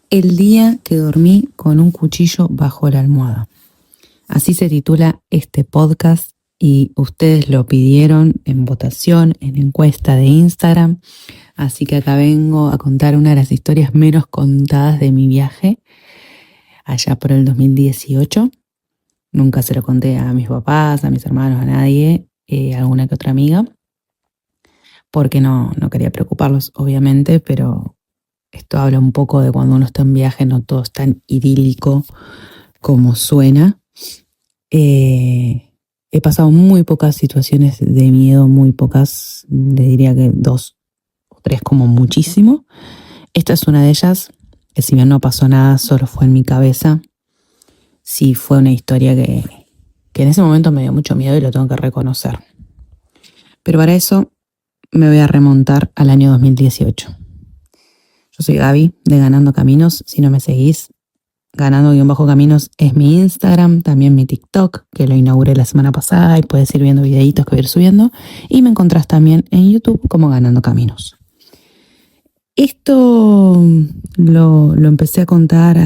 El día que dormí con un cuchillo bajo la almohada. Así se titula este podcast y ustedes lo pidieron en votación, en encuesta de Instagram. Así que acá vengo a contar una de las historias menos contadas de mi viaje allá por el 2018. Nunca se lo conté a mis papás, a mis hermanos, a nadie, alguna que otra amiga, porque no quería preocuparlos, obviamente, pero esto habla un poco de cuando uno está en viaje, no todo es tan idílico como suena. He pasado muy pocas situaciones de miedo, muy pocas, le diría que 2 o 3 como muchísimo. Esta es una de ellas, que si bien no pasó nada, solo fue en mi cabeza. Sí fue una historia que en ese momento me dio mucho miedo y lo tengo que reconocer. Pero para eso me voy a remontar al año 2018. Yo soy Gaby de Ganando Caminos. Si no me seguís, Ganando-Caminos es mi Instagram, también mi TikTok, que lo inauguré la semana pasada y puedes ir viendo videitos que voy a ir subiendo. Y me encontrás también en YouTube como Ganando Caminos. Esto lo empecé a contar,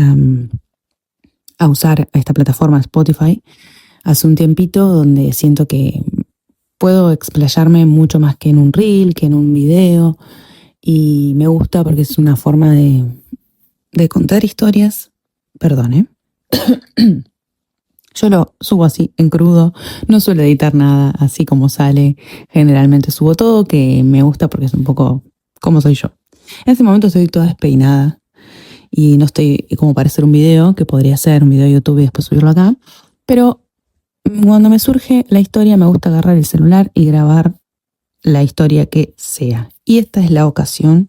a usar esta plataforma Spotify hace un tiempito, donde siento que puedo explayarme mucho más que en un reel, que en un video. Y me gusta porque es una forma de contar historias. Perdón, Yo lo subo así, en crudo. No suelo editar nada, así como sale. Generalmente subo todo, que me gusta porque es un poco como soy yo. En este momento estoy toda despeinada y no estoy como para hacer un video, que podría ser un video de YouTube y después subirlo acá. Pero cuando me surge la historia, me gusta agarrar el celular y grabar la historia que sea. Y esta es la ocasión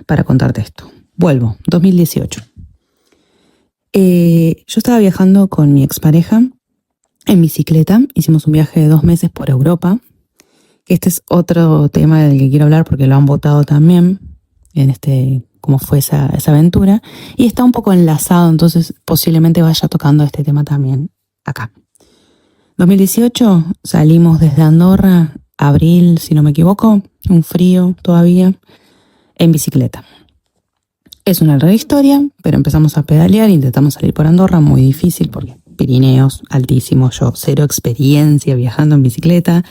para contarte esto. Vuelvo, 2018. Yo estaba viajando con mi expareja en bicicleta. Hicimos un viaje de 2 meses por Europa. Este es otro tema del que quiero hablar porque lo han votado también en cómo fue esa aventura. Y está un poco enlazado, entonces posiblemente vaya tocando este tema también acá. 2018 salimos desde Andorra, abril, si no me equivoco, un frío todavía, en bicicleta. Es una larga historia, pero empezamos a pedalear, intentamos salir por Andorra, muy difícil porque Pirineos, altísimo, yo cero experiencia viajando en bicicleta.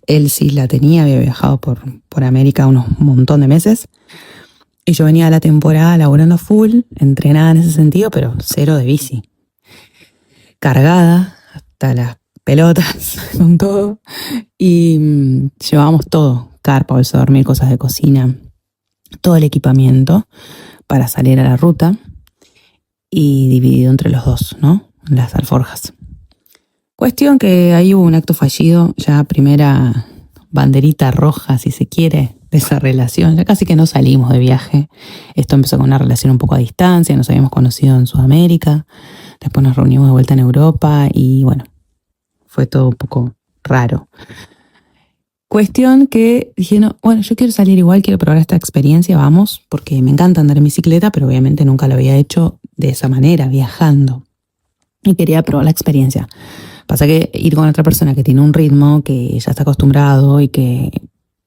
Él sí la tenía, había viajado por América un montón de meses. Y yo venía a la temporada laburando full, entrenada en ese sentido, pero cero de bici. Cargada hasta las pelotas con todo. Y llevábamos todo, carpa, bolsa de dormir, cosas de cocina, todo el equipamiento para salir a la ruta y dividido entre los dos, ¿no? Las alforjas. Cuestión que ahí hubo un acto fallido, ya primera banderita roja, si se quiere, de esa relación. Ya casi que no salimos de viaje. Esto empezó con una relación un poco a distancia, nos habíamos conocido en Sudamérica, después nos reunimos de vuelta en Europa y bueno, fue todo un poco raro. Cuestión que dije, no, bueno, yo quiero salir igual, quiero probar esta experiencia, vamos, porque me encanta andar en bicicleta, pero obviamente nunca lo había hecho de esa manera, viajando. Y quería probar la experiencia. Pasa que ir con otra persona que tiene un ritmo, que ya está acostumbrado y que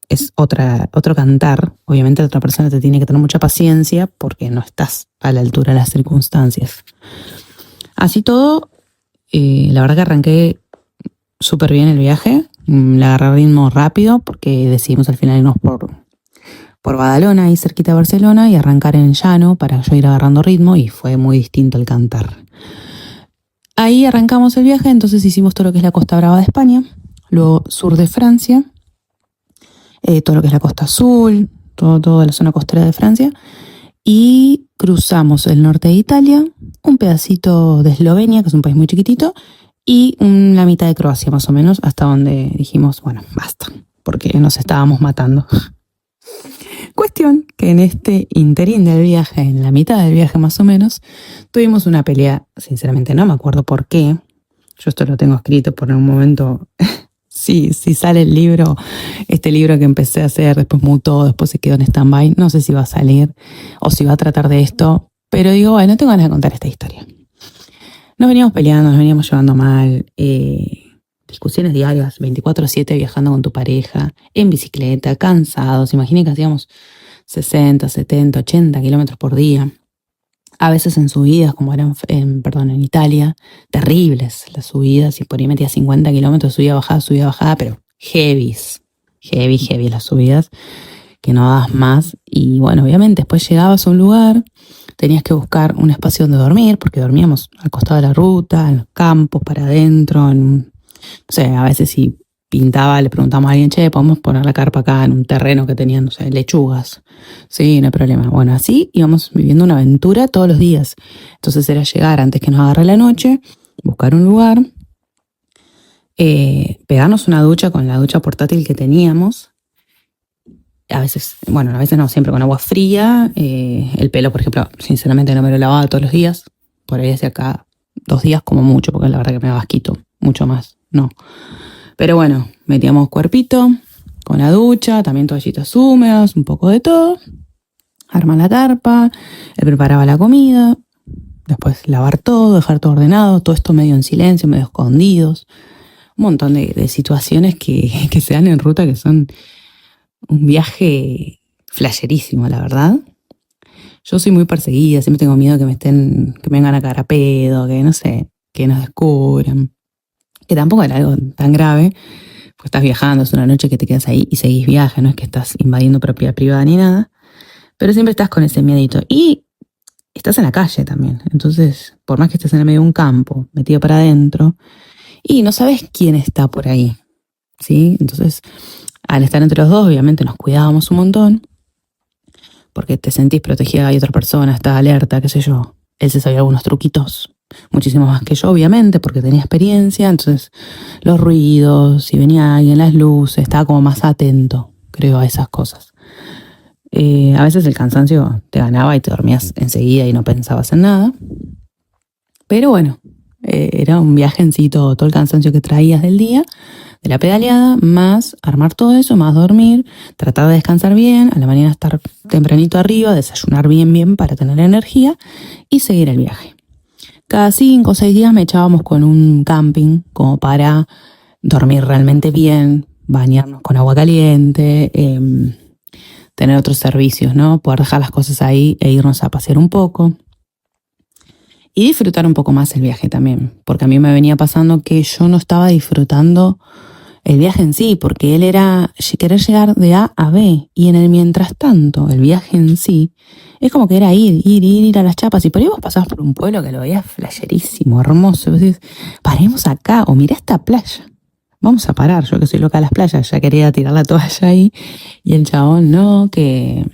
es otro cantar, obviamente la otra persona te tiene que tener mucha paciencia porque no estás a la altura de las circunstancias. Así todo, la verdad que arranqué súper bien el viaje. Le agarré ritmo rápido porque decidimos al final irnos por Badalona, ahí cerquita de Barcelona, y arrancar en llano para yo ir agarrando ritmo, y fue muy distinto el cantar. Ahí arrancamos el viaje, entonces hicimos todo lo que es la Costa Brava de España, luego sur de Francia, todo lo que es la Costa Azul, toda la zona costera de Francia, y cruzamos el norte de Italia, un pedacito de Eslovenia, que es un país muy chiquitito, y la mitad de Croacia más o menos, hasta donde dijimos, bueno, basta, porque nos estábamos matando. Cuestión que en este interín del viaje, en la mitad del viaje más o menos, tuvimos una pelea, sinceramente no me acuerdo por qué. Yo esto lo tengo escrito por un momento, si sale el libro, este libro que empecé a hacer, después mutó, después se quedó en stand-by, no sé si va a salir o si va a tratar de esto, pero digo, bueno, tengo ganas de contar esta historia. Nos veníamos peleando, nos veníamos llevando mal, discusiones diarias, 24/7 viajando con tu pareja, en bicicleta, cansados. Imaginen que hacíamos 60, 70, 80 kilómetros por día. A veces en subidas, como eran en Italia, terribles las subidas, y por ahí metía 50 kilómetros, subida, bajada, pero heavy las subidas, que no dabas más. Y bueno, obviamente después llegabas a un lugar, tenías que buscar un espacio donde dormir, porque dormíamos al costado de la ruta, en los campos, para adentro, no sé, a veces si pintaba, le preguntamos a alguien, che, ¿podemos poner la carpa acá en un terreno que tenían, no sé, lechugas? Sí, no hay problema. Bueno, así íbamos viviendo una aventura todos los días. Entonces era llegar antes que nos agarre la noche, buscar un lugar, pegarnos una ducha con la ducha portátil que teníamos. A veces no, siempre con agua fría. El pelo, por ejemplo, sinceramente no me lo lavaba todos los días. Por ahí hacia acá 2 días como mucho, porque la verdad que me daba asquito, mucho más, no. Pero bueno, metíamos cuerpito con la ducha, también toallitas húmedas, un poco de todo. Arma la carpa, él preparaba la comida, después lavar todo, dejar todo ordenado, todo esto medio en silencio, medio escondidos. Un montón de situaciones que se dan en ruta que son un viaje flasherísimo, la verdad. Yo soy muy perseguida, siempre tengo miedo que me vengan a cagar a pedo, que no sé, que nos descubran. Que tampoco era algo tan grave, porque estás viajando, es una noche que te quedas ahí y seguís viaje, no es que estás invadiendo propiedad privada ni nada, pero siempre estás con ese miedito. Y estás en la calle también, entonces, por más que estés en el medio de un campo, metido para adentro, y no sabes quién está por ahí, ¿sí? Entonces, al estar entre los dos, obviamente nos cuidábamos un montón, porque te sentís protegida, hay otra persona, estás alerta, qué sé yo. Él se sabía algunos truquitos, muchísimo más que yo, obviamente, porque tenía experiencia, entonces los ruidos, si venía alguien, las luces, estaba como más atento, creo, a esas cosas. A veces el cansancio te ganaba y te dormías enseguida y no pensabas en nada, pero bueno, era un viajencito, todo el cansancio que traías del día, de la pedaleada, más armar todo eso, más dormir, tratar de descansar bien, a la mañana estar tempranito arriba, desayunar bien para tener energía y seguir el viaje. Cada 5 o 6 días me echábamos con un camping como para dormir realmente bien, bañarnos con agua caliente, tener otros servicios, ¿no? Poder dejar las cosas ahí e irnos a pasear un poco. Y disfrutar un poco más el viaje también, porque a mí me venía pasando que yo no estaba disfrutando el viaje en sí, porque él era querer llegar de A a B, y en el mientras tanto, el viaje en sí, es como que era ir a las chapas, y por ahí vos pasabas por un pueblo que lo veías flasherísimo, hermoso, y vos decís, paremos acá, o mirá esta playa, vamos a parar, yo que soy loca de las playas, ya quería tirar la toalla ahí, y el chabón no, que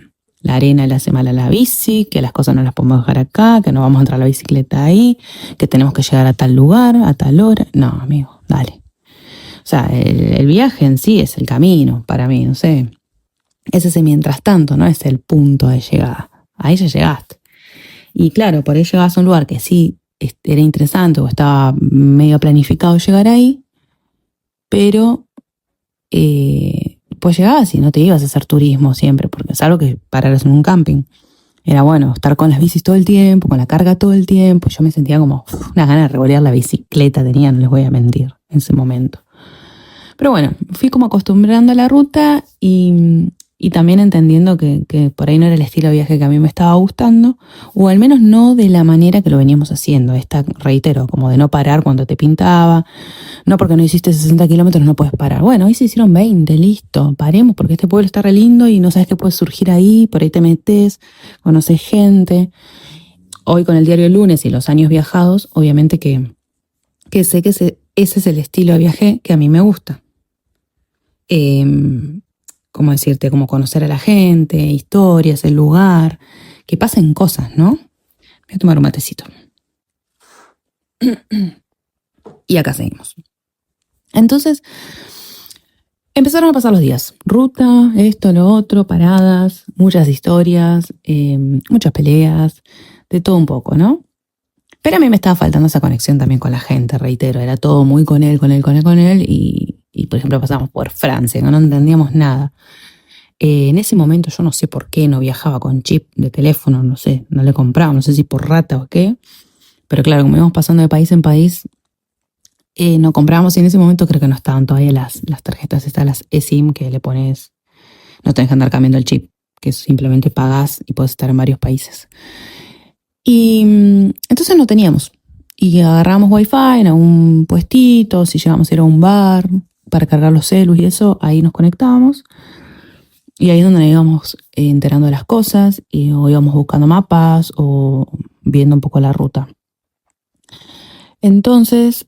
la arena le hace mal a la bici, que las cosas no las podemos dejar acá, que no vamos a entrar a la bicicleta ahí, que tenemos que llegar a tal lugar, a tal hora. No, amigo, dale. O sea, el viaje en sí es el camino para mí, no sé. Es ese mientras tanto, no es el punto de llegada. Ahí ya llegaste. Y claro, por ahí llegabas a un lugar que sí era interesante o estaba medio planificado llegar ahí, pero pues llegabas y no te ibas a hacer turismo siempre, porque es algo que pararas en un camping. Era bueno estar con las bicis todo el tiempo, con la carga todo el tiempo. Yo me sentía como una gana de revolear la bicicleta, tenía, no les voy a mentir, en ese momento. Pero bueno, fui como acostumbrando a la ruta y también entendiendo que por ahí no era el estilo de viaje que a mí me estaba gustando, o al menos no de la manera que lo veníamos haciendo. Reitero, como de no parar cuando te pintaba, no porque no hiciste 60 kilómetros no puedes parar. Bueno, hoy se hicieron 20, listo, paremos porque este pueblo está re lindo y no sabes qué puede surgir ahí, por ahí te metes, conoces gente. Hoy con el diario El Lunes y los años viajados, obviamente que sé que ese es el estilo de viaje que a mí me gusta. ¿Cómo decirte? Como conocer a la gente, historias, el lugar, que pasen cosas, ¿no? Voy a tomar un matecito. Y acá seguimos. Entonces, empezaron a pasar los días. Ruta, esto, lo otro, paradas, muchas historias, muchas peleas, de todo un poco, ¿no? Pero a mí me estaba faltando esa conexión también con la gente, reitero. Era todo muy con él, y por ejemplo pasamos por Francia, no entendíamos nada. En ese momento yo no sé por qué no viajaba con chip de teléfono, no sé, no le compraba, no sé si por rata o qué. Pero claro, como íbamos pasando de país en país, no comprábamos y en ese momento creo que no estaban todavía las tarjetas, estas las eSIM que le pones, no tenés que andar cambiando el chip, que simplemente pagás y podés estar en varios países. Y entonces no teníamos. Y agarramos wifi en algún puestito, si llegamos a ir a un bar para cargar los celus y eso, ahí nos conectábamos. Y ahí es donde nos íbamos enterando de las cosas, o íbamos buscando mapas o viendo un poco la ruta. Entonces,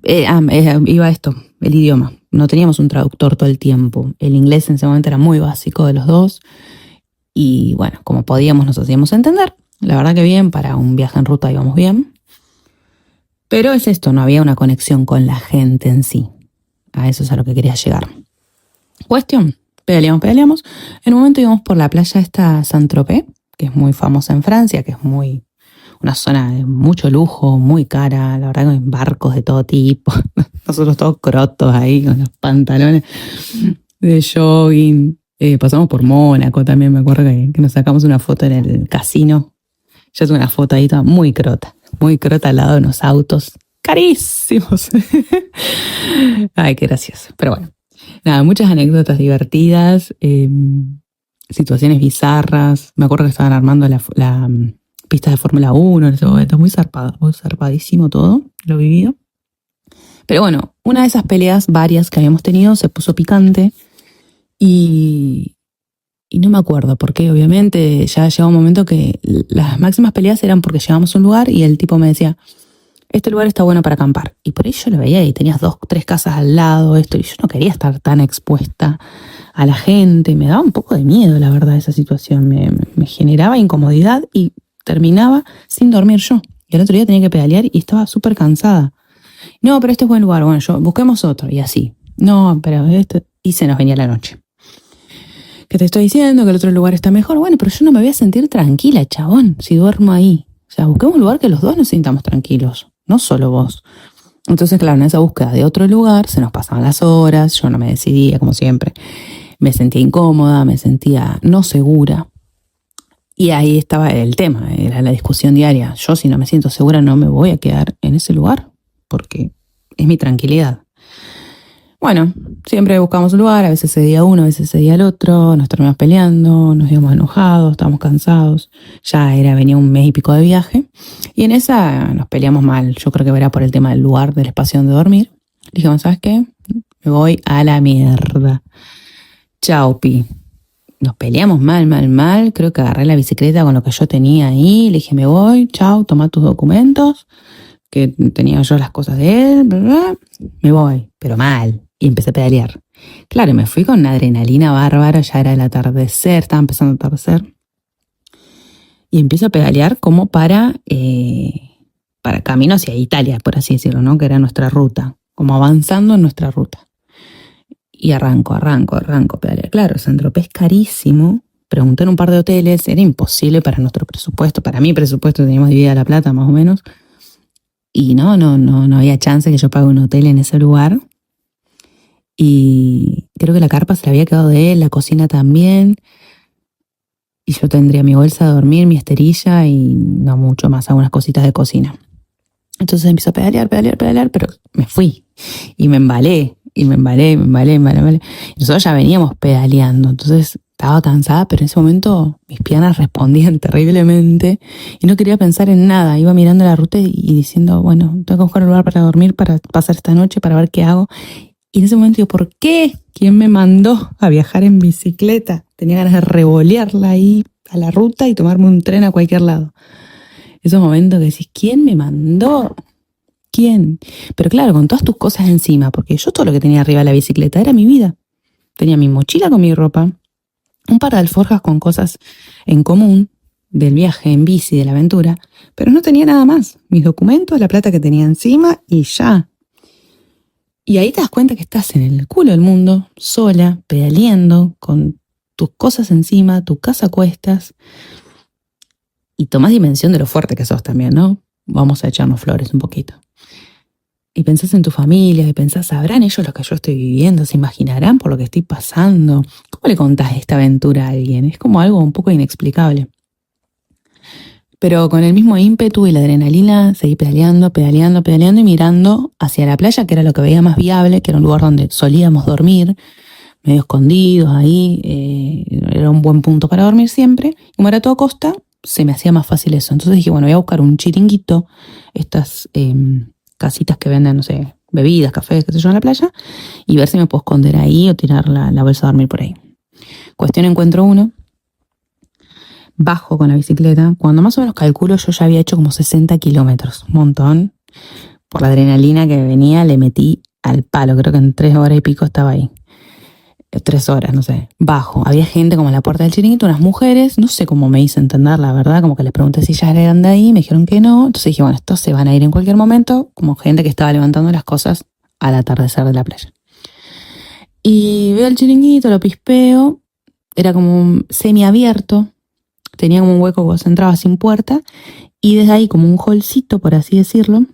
iba esto, el idioma. No teníamos un traductor todo el tiempo. El inglés en ese momento era muy básico de los dos. Y bueno, como podíamos nos hacíamos entender. La verdad que bien, para un viaje en ruta íbamos bien. Pero es esto, no había una conexión con la gente en sí. A eso es a lo que quería llegar. Cuestión, pedaleamos. En un momento íbamos por la playa esta Saint-Tropez, que es muy famosa en Francia, que es una zona de mucho lujo, muy cara, la verdad que hay barcos de todo tipo. Nosotros todos crotos ahí con los pantalones de jogging. Pasamos por Mónaco también, me acuerdo que nos sacamos una foto en el casino. Yo tuve una foto ahí toda muy crota al lado de unos autos carísimos. Ay, qué gracioso. Pero bueno, nada, muchas anécdotas divertidas, situaciones bizarras. Me acuerdo que estaban armando la pista de Fórmula 1 en ese momento, muy zarpadísimo todo, lo vivido. Pero bueno, una de esas peleas varias que habíamos tenido se puso picante y no me acuerdo por qué, obviamente ya llegó un momento que las máximas peleas eran porque llegamos a un lugar y el tipo me decía, este lugar está bueno para acampar. Y por ahí yo lo veía y tenías 2, 3 casas al lado, esto, y yo no quería estar tan expuesta a la gente. Me daba un poco de miedo, la verdad, esa situación. Me generaba incomodidad y terminaba sin dormir yo. Y el otro día tenía que pedalear y estaba súper cansada. No, pero este es buen lugar. Bueno, busquemos otro. Y así. No, pero y se nos venía la noche. Que te estoy diciendo que el otro lugar está mejor. Bueno, pero yo no me voy a sentir tranquila, chabón, si duermo ahí. O sea, busquemos un lugar que los dos nos sintamos tranquilos, no solo vos. Entonces, claro, en esa búsqueda de otro lugar se nos pasaban las horas, yo no me decidía, como siempre. Me sentía incómoda, me sentía no segura. Y ahí estaba el tema, era la discusión diaria. Yo, si no me siento segura, no me voy a quedar en ese lugar, porque es mi tranquilidad. Bueno, siempre buscamos un lugar, a veces cedía uno, a veces cedía el otro, nos terminamos peleando, nos íbamos enojados, estábamos cansados, venía un mes y pico de viaje, y en esa nos peleamos mal, yo creo que era por el tema del lugar, del espacio donde dormir. Dijimos, ¿sabes qué? Me voy a la mierda. Chau, pi. Nos peleamos mal, creo que agarré la bicicleta con lo que yo tenía ahí, le dije, me voy, chau, toma tus documentos, que tenía yo las cosas de él, bla, bla, me voy, pero mal. Y empecé a pedalear. Claro, me fui con una adrenalina bárbara, ya era el atardecer, estaba empezando a atardecer. Y empiezo a pedalear como para camino hacia Italia, por así decirlo, ¿no? Que era nuestra ruta, como avanzando en nuestra ruta. Y arranco a pedalear. Claro, Saint-Tropez es carísimo. Pregunté en un par de hoteles, era imposible para nuestro presupuesto, para mi presupuesto, teníamos dividida la plata más o menos. Y no había chance que yo pague un hotel en ese lugar. Y creo que la carpa se la había quedado de él, la cocina también. Y yo tendría mi bolsa de dormir, mi esterilla y no mucho más, algunas cositas de cocina. Entonces empiezo a pedalear, pero me fui. Y me embalé. Y nosotros ya veníamos pedaleando, entonces estaba cansada, pero en ese momento mis piernas respondían terriblemente y no quería pensar en nada. Iba mirando la ruta y diciendo, bueno, tengo que buscar un lugar para dormir, para pasar esta noche, para ver qué hago. Y en ese momento digo, ¿por qué? ¿Quién me mandó a viajar en bicicleta? Tenía ganas de revolearla ahí a la ruta y tomarme un tren a cualquier lado. Esos momentos que decís, ¿quién me mandó? ¿Quién? Pero claro, con todas tus cosas encima, porque yo todo lo que tenía arriba de la bicicleta era mi vida. Tenía mi mochila con mi ropa, un par de alforjas con cosas en común del viaje en bici, de la aventura, pero no tenía nada más. Mis documentos, la plata que tenía encima y ya. Y ahí te das cuenta que estás en el culo del mundo, sola, pedaleando, con tus cosas encima, tu casa a cuestas, y tomás dimensión de lo fuerte que sos también, ¿no? Vamos a echarnos flores un poquito. Y pensás en tu familia, y pensás, ¿sabrán ellos lo que yo estoy viviendo? ¿Se imaginarán por lo que estoy pasando? ¿Cómo le contás esta aventura a alguien? Es como algo un poco inexplicable. Pero con el mismo ímpetu y la adrenalina seguí pedaleando y mirando hacia la playa, que era lo que veía más viable, que era un lugar donde solíamos dormir, medio escondidos ahí, era un buen punto para dormir siempre. Como era todo costa, se me hacía más fácil eso. Entonces dije, bueno, voy a buscar un chiringuito, estas casitas que venden, no sé, bebidas, cafés, qué sé yo, en la playa, y ver si me puedo esconder ahí o tirar la bolsa a dormir por ahí. Cuestión, encuentro uno, bajo con la bicicleta. Cuando más o menos calculo, yo ya había hecho como 60 kilómetros, un montón. Por la adrenalina que venía, le metí al palo. Creo que en 3 horas y pico estaba ahí. 3 horas, no sé. Bajo. Había gente como en la puerta del chiringuito, unas mujeres. No sé cómo me hice entender, la verdad. Como que les pregunté si ya eran de ahí. Me dijeron que no. Entonces dije, bueno, estos se van a ir en cualquier momento. Como gente que estaba levantando las cosas al atardecer de la playa. Y veo el chiringuito, lo pispeo. Era como un semiabierto. Tenía como un hueco que vos entrabas sin puerta. Y desde ahí como un holcito, por así decirlo,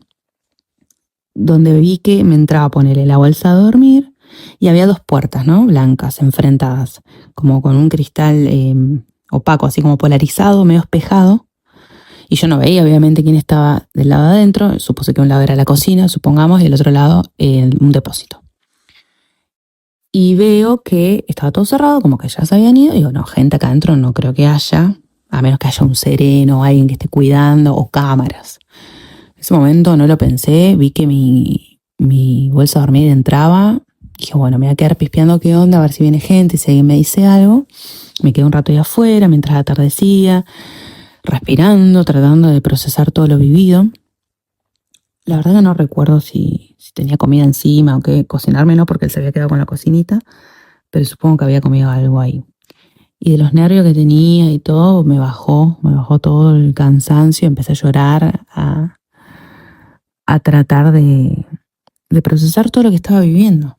donde vi que me entraba a ponerle la bolsa a dormir y había 2 puertas, ¿no? Blancas, enfrentadas, como con un cristal opaco, así como polarizado, medio espejado. Y yo no veía, obviamente, quién estaba del lado de adentro. Supuse que un lado era la cocina, supongamos, y el otro lado un depósito. Y veo que estaba todo cerrado, como que ya se habían ido. Y digo, no, gente acá adentro no creo que haya, a menos que haya un sereno, alguien que esté cuidando, o cámaras. En ese momento no lo pensé, vi que mi bolsa de dormir entraba. Dije, bueno, me voy a quedar pispeando qué onda, a ver si viene gente, si alguien me dice algo. Me quedé un rato ahí afuera mientras atardecía, respirando, tratando de procesar todo lo vivido. La verdad que no recuerdo si tenía comida encima o qué, cocinarme no, porque él se había quedado con la cocinita, pero supongo que había comido algo ahí. Y de los nervios que tenía y todo, me bajó todo el cansancio, empecé a llorar, a tratar de procesar todo lo que estaba viviendo.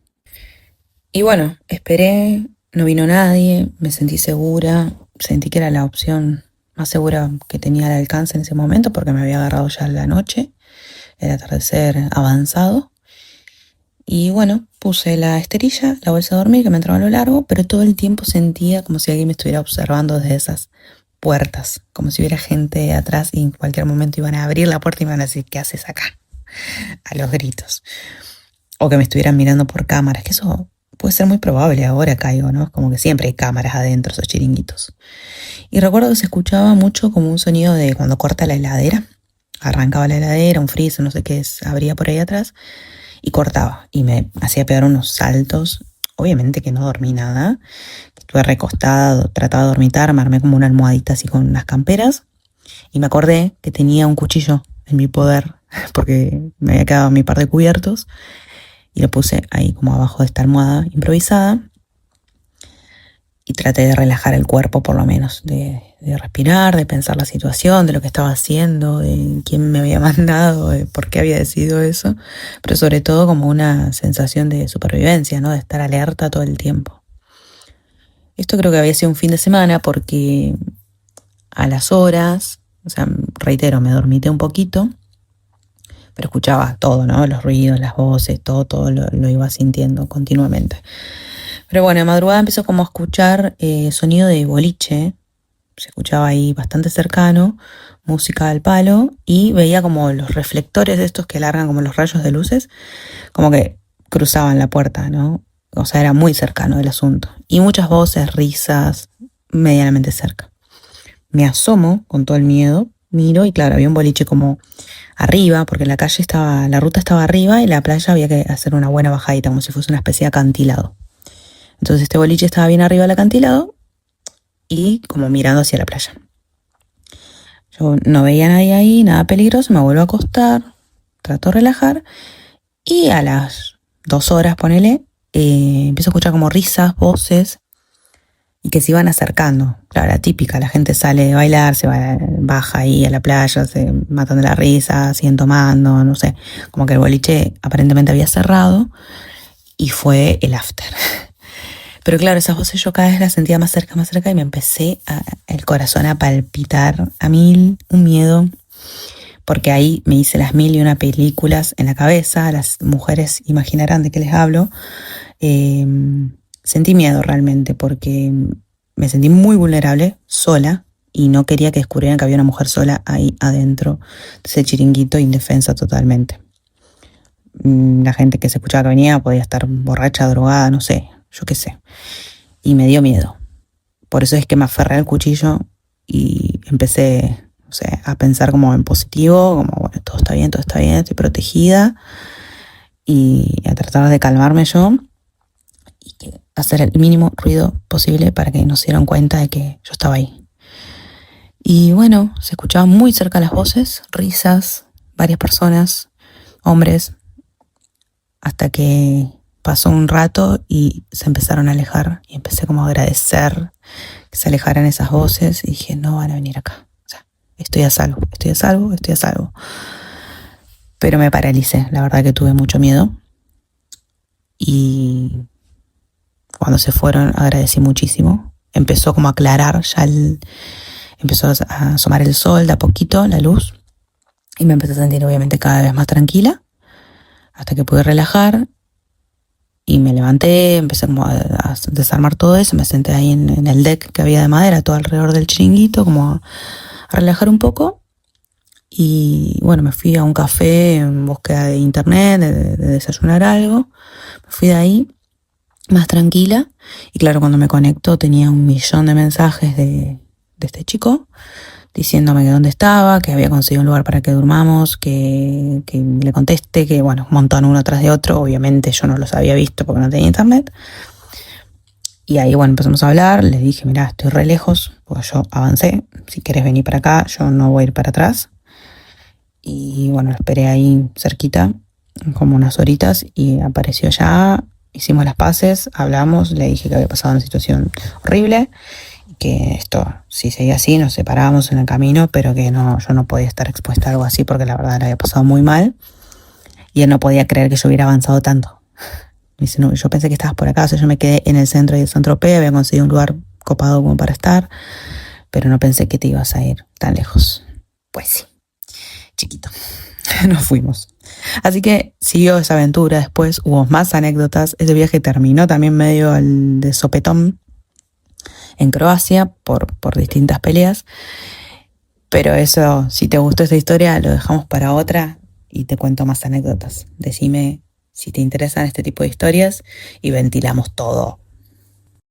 Y bueno, esperé, no vino nadie, me sentí segura, sentí que era la opción más segura que tenía al alcance en ese momento porque me había agarrado ya la noche, el atardecer avanzado. Y bueno, puse la esterilla, la bolsa de dormir que me entraba a lo largo, pero todo el tiempo sentía como si alguien me estuviera observando desde esas puertas, como si hubiera gente atrás y en cualquier momento iban a abrir la puerta y me iban a decir, ¿qué haces acá? A los gritos. O que me estuvieran mirando por cámaras, que eso puede ser muy probable, ahora caigo, ¿no? Es como que siempre hay cámaras adentro, esos chiringuitos. Y recuerdo que se escuchaba mucho como un sonido de cuando corta la heladera. Arrancaba la heladera, un freezer, no sé qué abría por ahí atrás, y cortaba. Y me hacía pegar unos saltos. Obviamente que no dormí nada. Estuve recostada, trataba de dormitar, me armé como una almohadita así con unas camperas. Y me acordé que tenía un cuchillo en mi poder, porque me había quedado mi par de cubiertos. Y lo puse ahí como abajo de esta almohada improvisada. Y traté de relajar el cuerpo por lo menos, de respirar, de pensar la situación, de lo que estaba haciendo, de quién me había mandado, de por qué había decidido eso. Pero sobre todo como una sensación de supervivencia, ¿no? De estar alerta todo el tiempo. Esto creo que había sido un fin de semana porque a las horas, o sea, reitero, me dormité un poquito, pero escuchaba todo, ¿no? Los ruidos, las voces, todo lo iba sintiendo continuamente. Pero bueno, de madrugada empezó como a escuchar sonido de boliche. Se escuchaba ahí bastante cercano, música al palo, y veía como los reflectores de estos que largan como los rayos de luces, como que cruzaban la puerta, ¿no? O sea, era muy cercano el asunto. Y muchas voces, risas, medianamente cerca. Me asomo con todo el miedo, miro y claro, había un boliche como arriba, porque la ruta estaba arriba y la playa había que hacer una buena bajadita, como si fuese una especie de acantilado. Entonces este boliche estaba bien arriba del acantilado y como mirando hacia la playa. Yo no veía a nadie ahí, nada peligroso, me vuelvo a acostar, trato de relajar y a las 2 horas, ponele, empiezo a escuchar como risas, voces y que se iban acercando. Claro, la típica, la gente sale de bailar, baja ahí a la playa, se matan de la risa, siguen tomando, no sé. Como que el boliche aparentemente había cerrado y fue el after. Pero claro, esas voces yo cada vez las sentía más cerca y me empecé el corazón a palpitar a mil, un miedo, porque ahí me hice las 1001 películas en la cabeza, las mujeres imaginarán de qué les hablo. Sentí miedo realmente porque me sentí muy vulnerable, sola, y no quería que descubrieran que había una mujer sola ahí adentro de ese chiringuito, indefensa totalmente. La gente que se escuchaba que venía podía estar borracha, drogada, no sé, yo qué sé. Y me dio miedo. Por eso es que me aferré al cuchillo y empecé, o sea, a pensar como en positivo, como bueno, todo está bien, estoy protegida, y a tratar de calmarme yo y hacer el mínimo ruido posible para que no se dieran cuenta de que yo estaba ahí. Y bueno, se escuchaban muy cerca las voces, risas, varias personas, hombres, hasta que pasó un rato y se empezaron a alejar y empecé como a agradecer que se alejaran esas voces y dije, no van a venir acá. O sea, estoy a salvo. Pero me paralicé, la verdad que tuve mucho miedo y cuando se fueron agradecí muchísimo. Empezó como a aclarar, empezó a asomar el sol de a poquito, la luz, y me empecé a sentir obviamente cada vez más tranquila hasta que pude relajar y me levanté, empecé como a desarmar todo eso, me senté ahí en el deck que había de madera todo alrededor del chiringuito, como a relajar un poco. Y bueno, me fui a un café en búsqueda de internet, de desayunar algo. Me fui de ahí más tranquila. Y claro, cuando me conecto tenía 1.000.000 de mensajes de este chico diciéndome que dónde estaba, que había conseguido un lugar para que durmamos, que le conteste, que bueno, un montón uno tras de otro. Obviamente yo no los había visto porque no tenía internet. Y ahí bueno, empezamos a hablar. Le dije, mirá, estoy re lejos, porque yo avancé. Si querés venir para acá, yo no voy a ir para atrás. Y bueno, lo esperé ahí cerquita, como unas horitas, y apareció ya, hicimos las paces, hablamos, le dije que había pasado una situación horrible, que esto, si seguía así, nos separábamos en el camino, pero que no, yo no podía estar expuesta a algo así porque la verdad le había pasado muy mal, y él no podía creer que yo hubiera avanzado tanto. Me dice, no, yo pensé que estabas por acá, o sea, yo me quedé en el centro de Saint-Tropez, había conseguido un lugar copado como para estar, pero no pensé que te ibas a ir tan lejos. Pues sí. Chiquito, nos fuimos. Así que siguió esa aventura, después hubo más anécdotas. Ese viaje terminó también medio de sopetón en Croacia por distintas peleas. Pero eso, si te gustó esta historia, lo dejamos para otra y te cuento más anécdotas. Decime si te interesan este tipo de historias y ventilamos todo